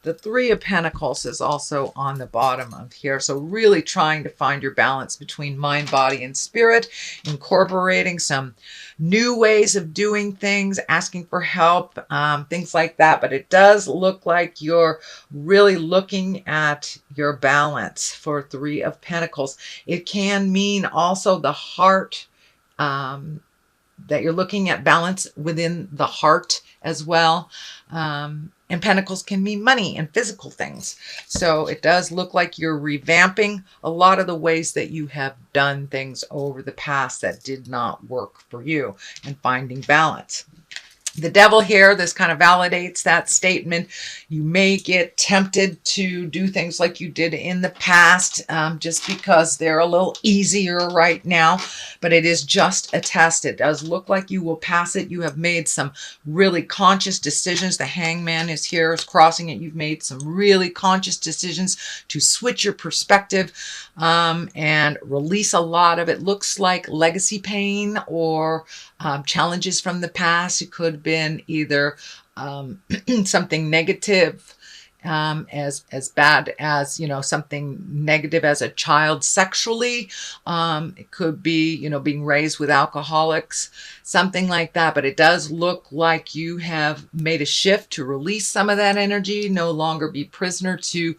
The Three of Pentacles is also on the bottom of here. So really trying to find your balance between mind, body, and spirit, incorporating some new ways of doing things, asking for help, things like that. But it does look like you're really looking at your balance for Three of Pentacles. It can mean also the heart, that you're looking at balance within the heart as well. And pentacles can mean money and physical things. So it does look like you're revamping a lot of the ways that you have done things over the past that did not work for you, and finding balance. The Devil here, this kind of validates that statement. You may get tempted to do things like you did in the past, just because they're a little easier right now, but it is just a test. It does look like you will pass it. You have made some really conscious decisions. The Hangman is here, is crossing it. You've made some really conscious decisions to switch your perspective, and release a lot of it. Looks like legacy pain or challenges from the past. It could have been either something negative, as bad as, something negative as a child sexually. It could be, being raised with alcoholics, something like that. But it does look like you have made a shift to release some of that energy, no longer be prisoner to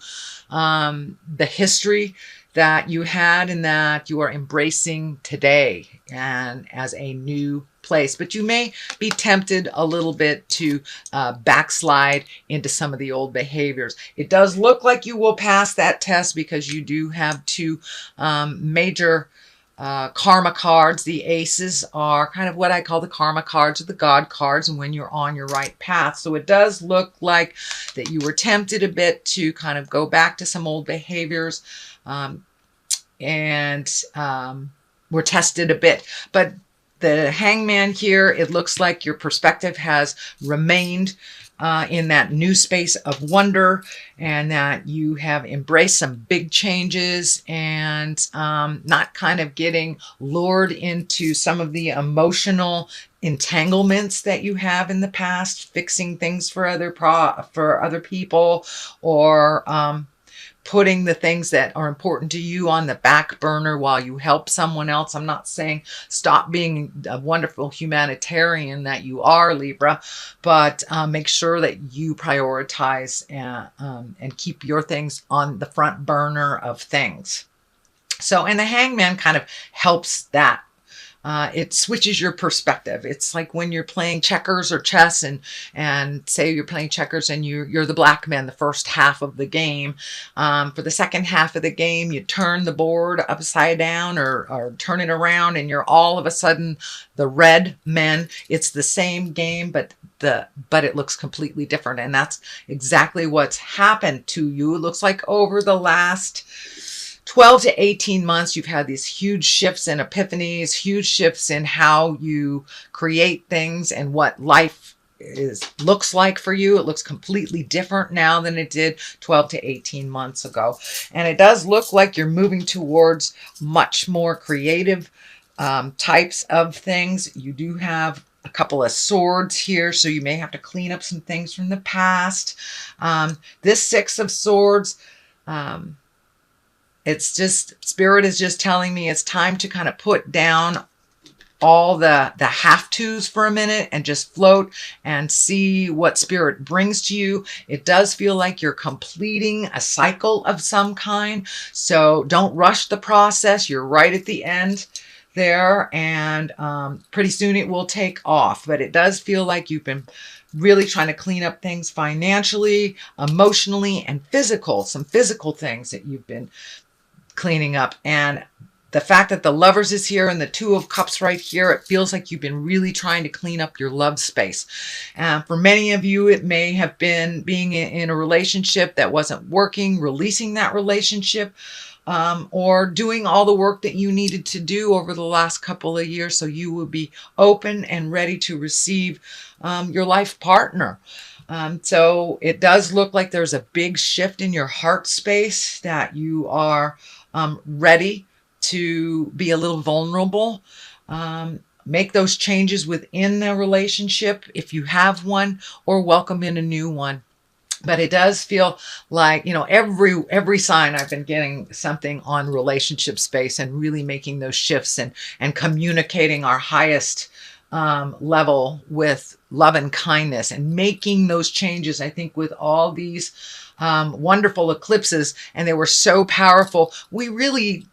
the history that you had, and that you are embracing today and as a new place. But you may be tempted a little bit to backslide into some of the old behaviors. It does look like you will pass that test because you do have two major karma cards. The aces are kind of what I call the karma cards, or the God cards, and when you're on your right path. So it does look like that you were tempted a bit to kind of go back to some old behaviors, and were tested a bit. But the Hangman here, it looks like your perspective has remained in that new space of wonder, and that you have embraced some big changes, and not kind of getting lured into some of the emotional entanglements that you have in the past, fixing things for other people, or putting the things that are important to you on the back burner while you help someone else. I'm not saying stop being a wonderful humanitarian that you are, Libra, but make sure that you prioritize and keep your things on the front burner of things. So, and the Hangman kind of helps that. It switches your perspective. It's like when you're playing checkers or chess, and say you're playing checkers and you're the black man the first half of the game. For the second half of the game, you turn the board upside down, or turn it around, and you're all of a sudden the red men. It's the same game, but it looks completely different. And that's exactly what's happened to you. It looks like over the last 12 to 18 months, you've had these huge shifts and epiphanies, huge shifts in how you create things and what life looks like for you. It looks completely different now than it did 12 to 18 months ago. And it does look like you're moving towards much more creative types of things. You do have a couple of swords here, so you may have to clean up some things from the past. This Six of Swords, it's just, Spirit is just telling me it's time to kind of put down all the have-tos for a minute and just float and see what Spirit brings to you. It does feel like you're completing a cycle of some kind. So don't rush the process. You're right at the end there, and pretty soon it will take off. But it does feel like you've been really trying to clean up things financially, emotionally, and some physical things that you've been cleaning up. And the fact that the Lovers is here and the Two of Cups right here, it feels like you've been really trying to clean up your love space. For many of you, it may have been being in a relationship that wasn't working, releasing that relationship, or doing all the work that you needed to do over the last couple of years, so you will be open and ready to receive your life partner. So it does look like there's a big shift in your heart space, that you are ready to be a little vulnerable. Make those changes within the relationship if you have one, or welcome in a new one. But it does feel like, every sign I've been getting something on relationship space, and really making those shifts, and communicating our highest level with love and kindness, and making those changes. I think with all these wonderful eclipses, and they were so powerful, we really,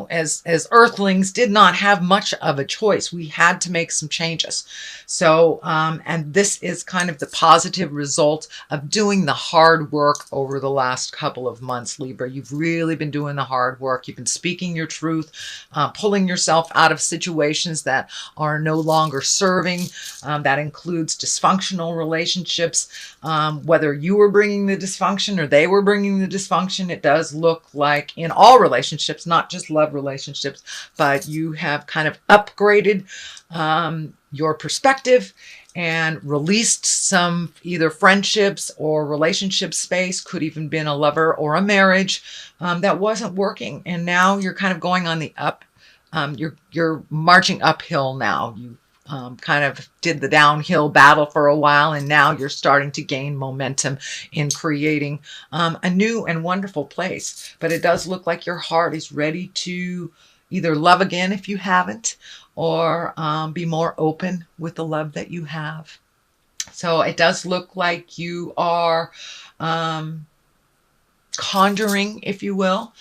as earthlings, did not have much of a choice. We had to make some changes. So, and this is kind of the positive result of doing the hard work over the last couple of months, Libra. You've really been doing the hard work. You've been speaking your truth, pulling yourself out of situations that are no longer serving. That includes dysfunctional relationships, whether you were bringing the dysfunction or they were bringing the dysfunction. It does look like in all relationships, not just love relationships, but you have kind of upgraded your perspective and released some either friendships or relationship space, could even been a lover or a marriage that wasn't working. And now you're kind of going on the up. You're marching uphill now. You kind of did the downhill battle for a while, and now you're starting to gain momentum in creating a new and wonderful place. But it does look like your heart is ready to either love again if you haven't, or be more open with the love that you have. So it does look like you are conjuring, if you will,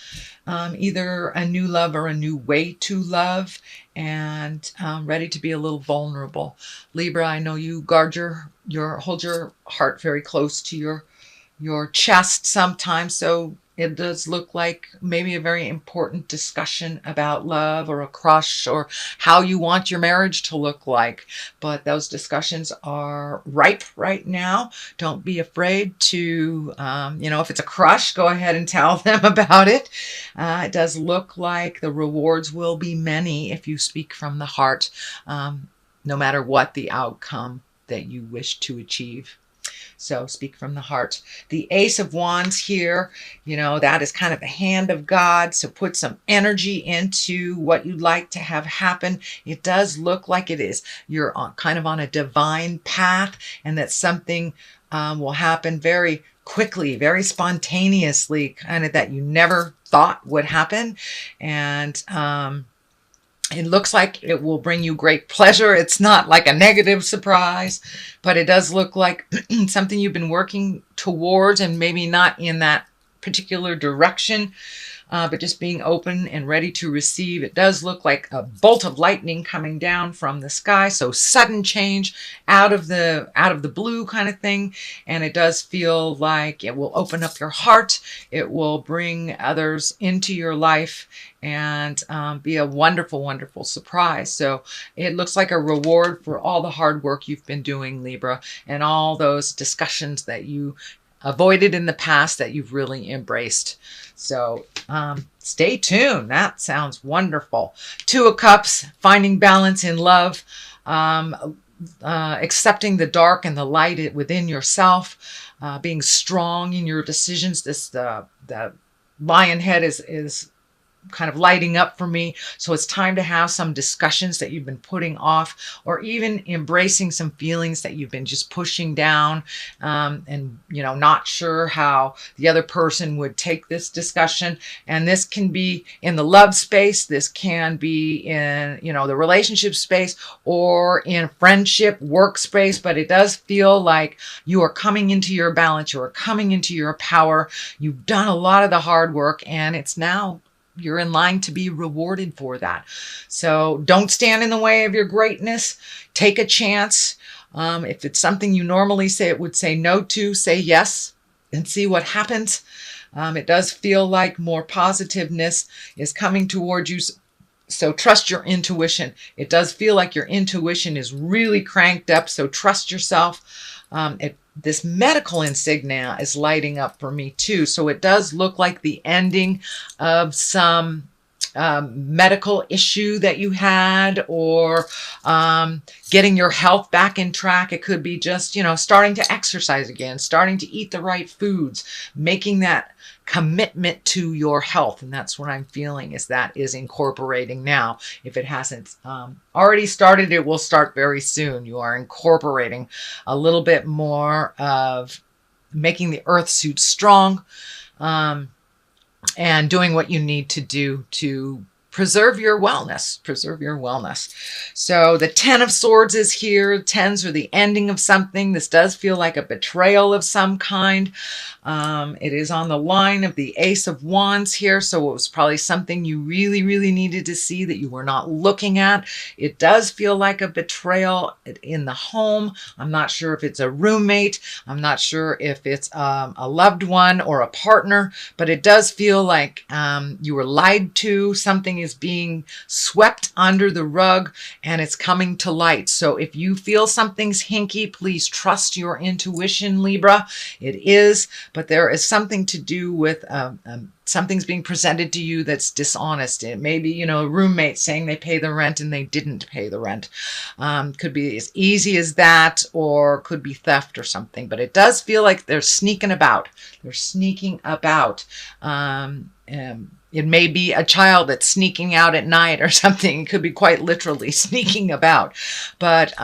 either a new love or a new way to love, and ready to be a little vulnerable. Libra, I know you hold your heart very close to your chest sometimes, so it does look like maybe a very important discussion about love, or a crush, or how you want your marriage to look like. But those discussions are ripe right now. Don't be afraid to, if it's a crush, go ahead and tell them about it. It does look like the rewards will be many if you speak from the heart, no matter what the outcome that you wish to achieve. So speak from the heart. The Ace of Wands here, that is kind of the hand of God. So put some energy into what you'd like to have happen. It does look like you're kind of on a divine path, and that something will happen very quickly, very spontaneously, kind of that you never thought would happen. And it looks like it will bring you great pleasure. It's not like a negative surprise, but it does look like something you've been working towards, and maybe not in that particular direction, but just being open and ready to receive. It does look like a bolt of lightning coming down from the sky. So sudden change out of the blue kind of thing. And it does feel like it will open up your heart. It will bring others into your life, and be a wonderful, wonderful surprise. So it looks like a reward for all the hard work you've been doing, Libra, and all those discussions that you avoided in the past that you've really embraced. So stay tuned. That sounds wonderful. Two of Cups, finding balance in love, accepting the dark and the light within yourself, being strong in your decisions. The lion head is kind of lighting up for me. So it's time to have some discussions that you've been putting off, or even embracing some feelings that you've been just pushing down, and not sure how the other person would take this discussion. And this can be in the love space, this can be in the relationship space, or in friendship, workspace. But it does feel like you are coming into your balance, you are coming into your power. You've done a lot of the hard work, and it's now you're in line to be rewarded for that. So don't stand in the way of your greatness. Take a chance. If it's something you normally would say no to, say yes and see what happens. It does feel like more positiveness is coming towards you. So trust your intuition. It does feel like your intuition is really cranked up. So trust yourself. This medical insignia is lighting up for me too. So it does look like the ending of some medical issue that you had, or getting your health back in track. It could be just, starting to exercise again, starting to eat the right foods, making that commitment to your health. And that's what I'm feeling is incorporating now. If it hasn't already started, it will start very soon. You are incorporating a little bit more of making the earth suit strong, and doing what you need to do to preserve your wellness. Preserve your wellness. So the 10 of Swords is here. Tens are the ending of something. This does feel like a betrayal of some kind. It is on the line of the Ace of Wands here, so it was probably something you really, really needed to see that you were not looking at. It does feel like a betrayal in the home. I'm not sure if it's a roommate. I'm not sure if it's a loved one or a partner, but it does feel like you were lied to. Something is being swept under the rug and it's coming to light. So if you feel something's hinky, please trust your intuition, Libra. It is. But there is something to do with something's being presented to you that's dishonest. It may be, a roommate saying they pay the rent and they didn't pay the rent. Could be as easy as that, or could be theft or something. But it does feel like they're sneaking about. They're sneaking about. It may be a child that's sneaking out at night or something. It could be quite literally sneaking about. But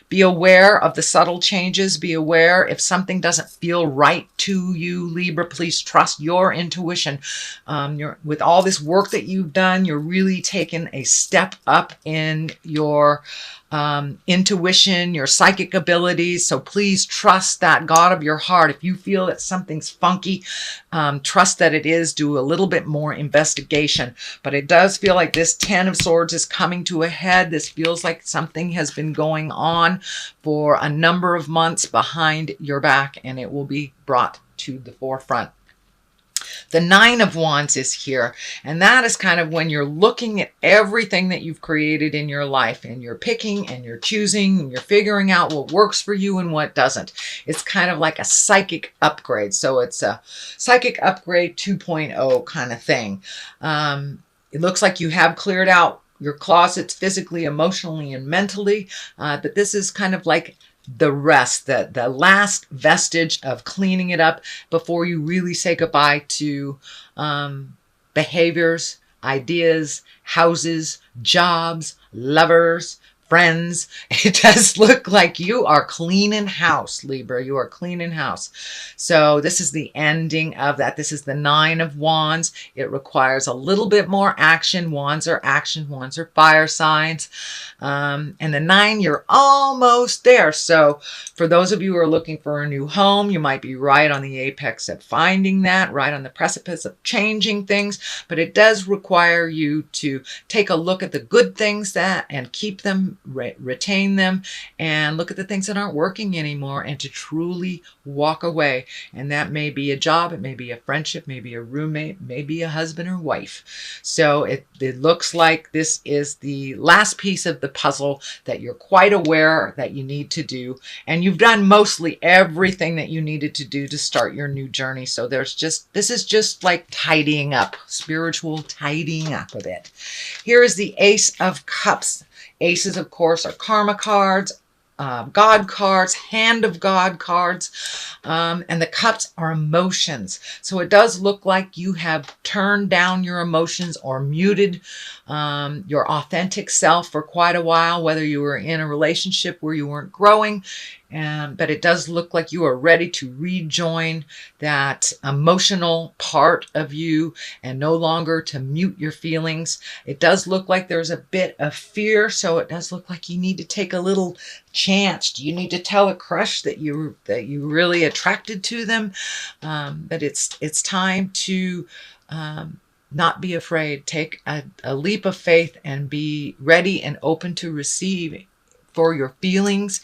be aware of the subtle changes. Be aware if something doesn't feel right to you, Libra. Please trust your intuition. With all this work that you've done, you're really taking a step up in your intuition, your psychic abilities. So please trust that God of your heart. If you feel that something's funky, trust that it is. Do a little bit more investigation. But it does feel like this 10 of Swords is coming to a head. This feels like something has been going on for a number of months behind your back, and it will be brought to the forefront. The 9 of Wands is here, and that is kind of when you're looking at everything that you've created in your life, and you're picking and you're choosing and you're figuring out what works for you and what doesn't. It's kind of like a psychic upgrade. So it's a psychic upgrade 2.0 kind of thing. It looks like you have cleared out your closets physically, emotionally, and mentally, but this is kind of like the rest, the last vestige of cleaning it up before you really say goodbye to behaviors, ideas, houses, jobs, lovers, friends. It does look like you are cleaning house, Libra. You are cleaning house. So this is the ending of that. This is the 9 of Wands. It requires a little bit more action. Wands are action. Wands are fire signs. And the 9, you're almost there. So for those of you who are looking for a new home, you might be right on the apex of finding that, right on the precipice of changing things. But it does require you to take a look at the good things and keep them, retain them, and look at the things that aren't working anymore, and to truly walk away. And that may be a job, it may be a friendship, maybe a roommate, maybe a husband or wife. So it looks like this is the last piece of the puzzle that you're quite aware that you need to do, and you've done mostly everything that you needed to do to start your new journey. So this is just like tidying up, spiritual tidying up a bit. Here is the Ace of Cups. Aces, of course, are karma cards, God cards, hand of God cards, and the cups are emotions. So it does look like you have turned down your emotions or muted your authentic self for quite a while, whether you were in a relationship where you weren't growing. But it does look like you are ready to rejoin that emotional part of you and no longer to mute your feelings. It does look like there's a bit of fear, so it does look like you need to take a little chance. You need to tell a crush that you really attracted to them. But it's time to not be afraid. Take a leap of faith and be ready and open to receive for your feelings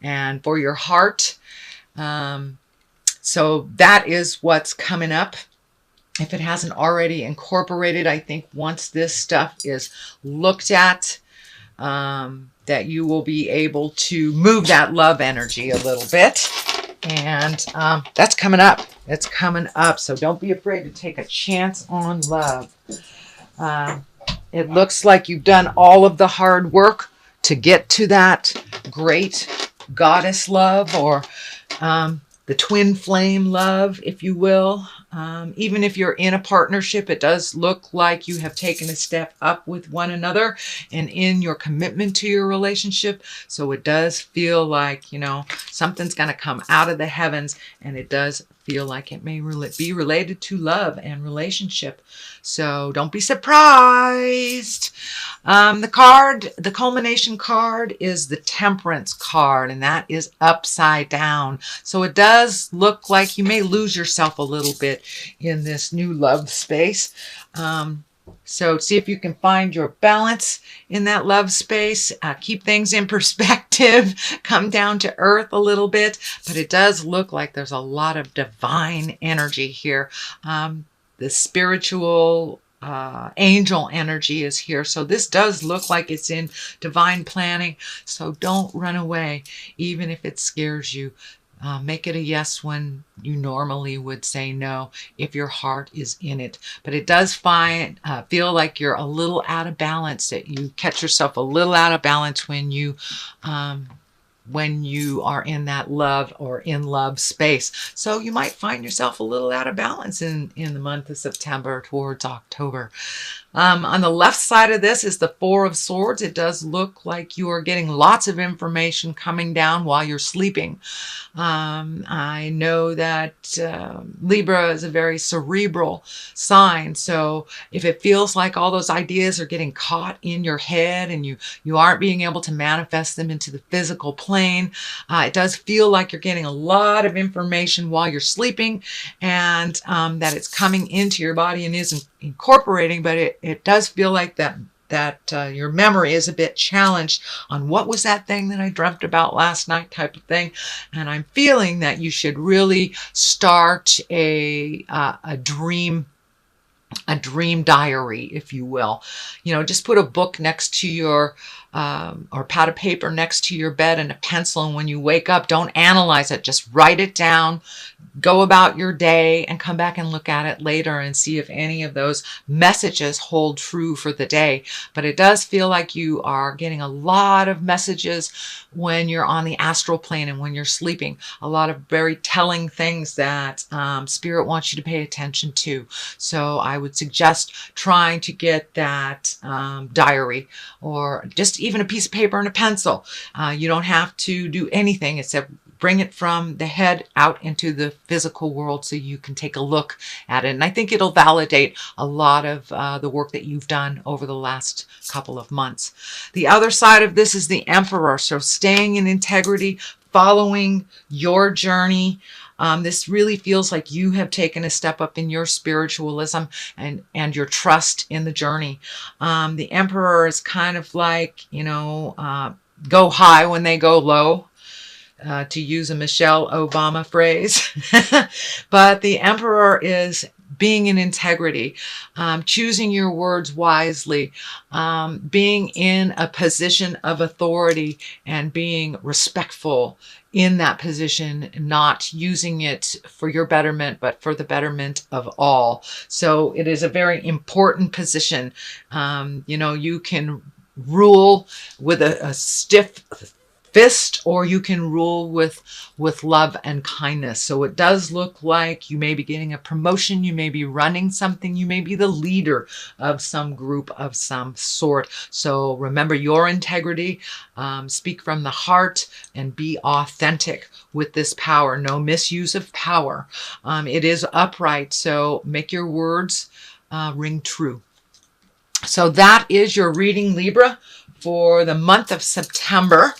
and for your heart. So that is what's coming up. If it hasn't already incorporated, I think once this stuff is looked at, that you will be able to move that love energy a little bit. And that's coming up. It's coming up. So don't be afraid to take a chance on love. It looks like you've done all of the hard work to get to that great goddess love, or the the twin flame love, if you will. Even if you're in a partnership, it does look like you have taken a step up with one another and in your commitment to your relationship. So it does feel like, you know, something's going to come out of the heavens, and it does feel like it may be related to love and relationship. So don't be surprised. The culmination card is the Temperance card, and that is upside down. So it does look like you may lose yourself a little bit in this new love space. So see if you can find your balance in that love space. Keep things in perspective. Come down to earth a little bit. But it does look like there's a lot of divine energy here. The spiritual angel energy is here. So this does look like it's in divine planning. So don't run away, even if it scares you. Make it a yes when you normally would say no if your heart is in it. But it does feel like you're a little out of balance, that you catch yourself a little out of balance when you are in that love or in love space. So you might find yourself a little out of balance in the month of September towards October. On the left side of this is the Four of Swords. It does look like you are getting lots of information coming down while you're sleeping. I know that Libra is a very cerebral sign. So if it feels like all those ideas are getting caught in your head and you aren't being able to manifest them into the physical plane, it does feel like you're getting a lot of information while you're sleeping, and that it's coming into your body and is incorporating, but it does feel like that your memory is a bit challenged on what was that thing that I dreamt about last night type of thing. And I'm feeling that you should really start a dream diary, if you will. You know, just put a book next to your or pad of paper next to your bed and a pencil, and when you wake up, don't analyze it, just write it down, go about your day, and come back and look at it later and see if any of those messages hold true for the day. But it does feel like you are getting a lot of messages when you're on the astral plane and when you're sleeping, a lot of very telling things that Spirit wants you to pay attention to. So I would suggest trying to get that diary, or just even a piece of paper and a pencil. You don't have to do anything except bring it from the head out into the physical world so you can take a look at it. And I think it'll validate a lot of the work that you've done over the last couple of months. The other side of this is the Emperor. So staying in integrity, following your journey. This really feels like you have taken a step up in your spiritualism and your trust in the journey. The Emperor is kind of like, you know, go high when they go low, to use a Michelle Obama phrase. But the Emperor is being in integrity, choosing your words wisely, being in a position of authority and being respectful in that position, not using it for your betterment, but for the betterment of all. So it is a very important position. You know, you can rule with a stiff fist, or you can rule with love and kindness. So it does look like you may be getting a promotion, you may be running something, you may be the leader of some group of some sort. So remember your integrity, speak from the heart, and be authentic with this power. No misuse of power. It is upright, so make your words ring true. So that is your reading, Libra, for the month of September.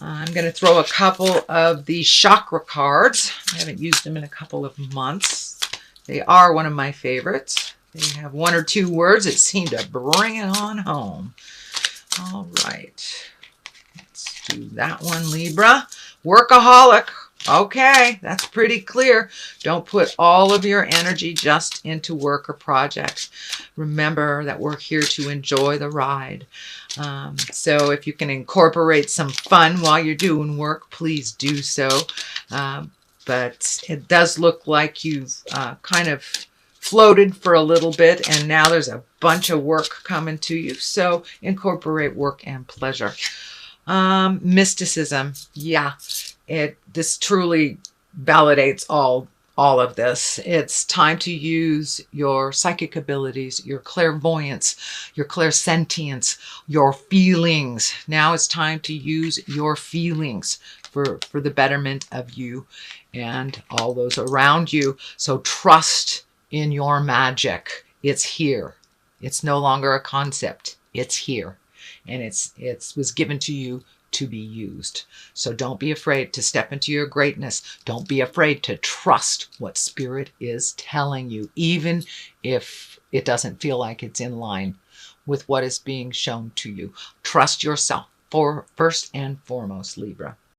I'm going to throw a couple of the chakra cards. I haven't used them in a couple of months. They are one of my favorites. They have one or two words that seem to bring it on home. All right. Let's do that one, Libra. Workaholic. Okay, that's pretty clear. Don't put all of your energy just into work or projects. Remember that we're here to enjoy the ride. So if you can incorporate some fun while you're doing work, please do so. But it does look like you've kind of floated for a little bit, and now there's a bunch of work coming to you. So incorporate work and pleasure. Mysticism. Yeah. This truly validates all of this. It's time to use your psychic abilities, your clairvoyance, your clairsentience, your feelings. Now it's time to use your feelings for the betterment of you and all those around you. So trust in your magic. It's here. It's no longer a concept. It's here. And it was given to you to be used. So don't be afraid to step into your greatness. Don't be afraid to trust what Spirit is telling you, even if it doesn't feel like it's in line with what is being shown to you. Trust yourself first and foremost, Libra.